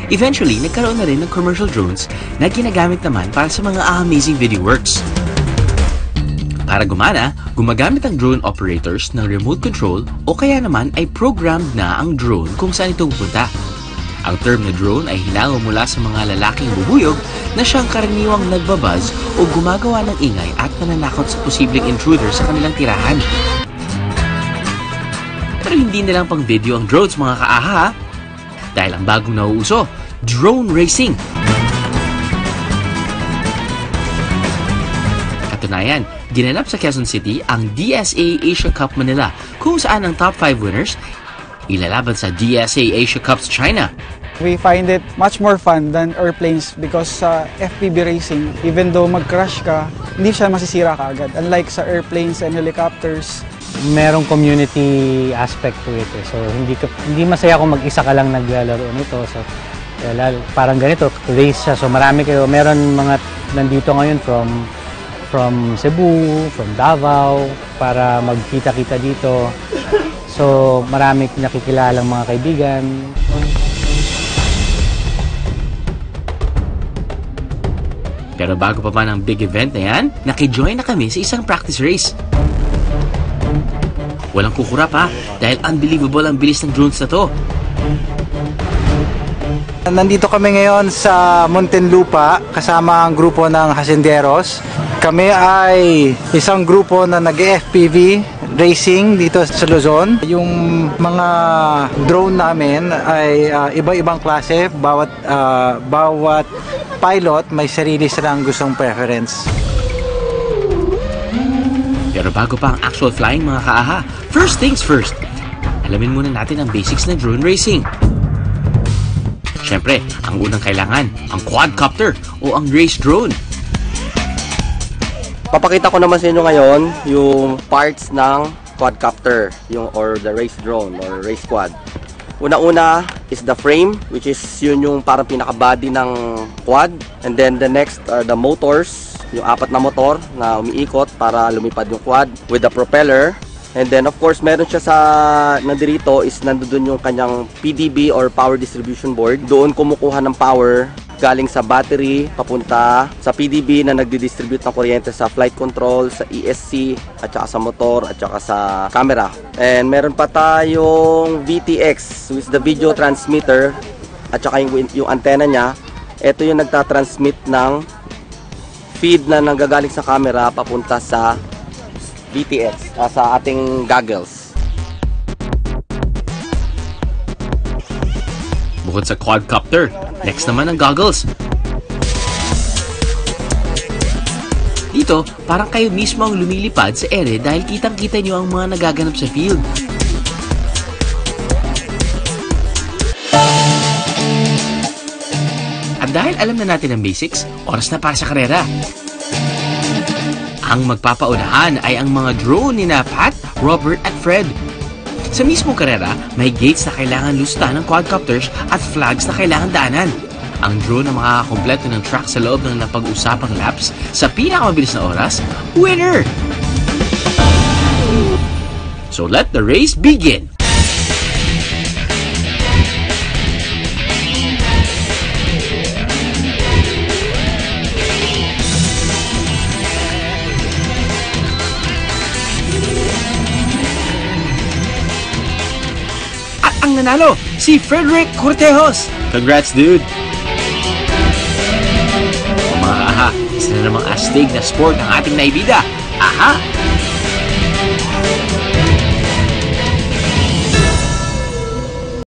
Eventually, nagkaroon na rin ng commercial drones na ginagamit naman para sa mga amazing video works. Para gumana, gumagamit ang drone operators ng remote control o kaya naman ay programmed na ang drone kung saan ito pupunta. Ang term na drone ay hinango mula sa mga lalaking bubuyog na siyang karaniwang nagbabuzz o gumagawa ng ingay at nananakot sa posibleng intruder sa kanilang tirahan. Pero hindi na lang pang video ang drones mga kaaha, dahil ang bagong nauuso, drone racing. Katunayan, ginanap sa Quezon City ang DSA Asia Cup Manila kung saan ang top 5 winners ilalaban sa DSA Asia Cups China. We find it much more fun than airplanes because sa FPV racing, even though mag-crash ka, hindi siya masisira ka agad. Unlike sa airplanes and helicopters, merong community aspect to it. So hindi masaya kung mag-isa ka lang naglalaro nito. So parang ganito, race siya. So marami kayo. Meron mga nandito ngayon from Cebu, from Davao para magkita-kita dito. So marami nakikilalang mga kaibigan. Pero bago pa man ang big event na yan, nakijoin na kami sa isang practice race. Walang kukurap ha, dahil unbelievable ang bilis ng drones na to. Nandito kami ngayon sa Muntinlupa kasama ang grupo ng Hacenderos. Kami ay isang grupo na nag-FPV racing dito sa Luzon. Yung mga drone namin ay iba-ibang klase. Bawat pilot may sarili silang gustong preference. Pero bago pa ang actual flying mga kaaha, first things first, alamin muna natin ang basics ng drone racing. Siyempre, ang unang kailangan, ang quadcopter o ang race drone. Papakita ko naman sa inyo ngayon yung parts ng quadcopter, or the race drone or race quad. Una-una is the frame, which is yun yung parang pinaka-body ng quad. And then the next are the motors, yung 4 na motor na umiikot para lumipad yung quad with the propeller. And then of course meron siya sa nandirito is nandoon yung kanyang PDB or power distribution board. Doon kumukuha ng power galing sa battery papunta sa PDB na nagdi-distribute ng kuryente sa flight control, sa ESC, at saka sa motor, at saka sa camera. And meron pa tayong VTX, which is the video transmitter, at saka yung antenna niya. Ito yung nagtatransmit ng feed na nanggagaling sa camera papunta sa VTX, sa ating goggles. Bukod sa quadcopter, next naman ang goggles. Dito, parang kayo mismo ang lumilipad sa ere dahil kitang-kita nyo ang mga nagaganap sa field. At dahil alam na natin ang basics, oras na para sa karera. Ang magpapaunahan ay ang mga drone ni Pat, Robert at Fred. Sa mismong karera, may gates na kailangan lustahan ng quadcopters at flags na kailangan daanan. Ang drone na makakakompleto ng track sa loob ng napag-usapang laps sa pinakamabilis na oras, winner! So let the race begin! Ang nanalo, si Frederick Cortejos. Congrats, dude! Mga aha, isa na namang astig na sport ang ating naibida. Aha!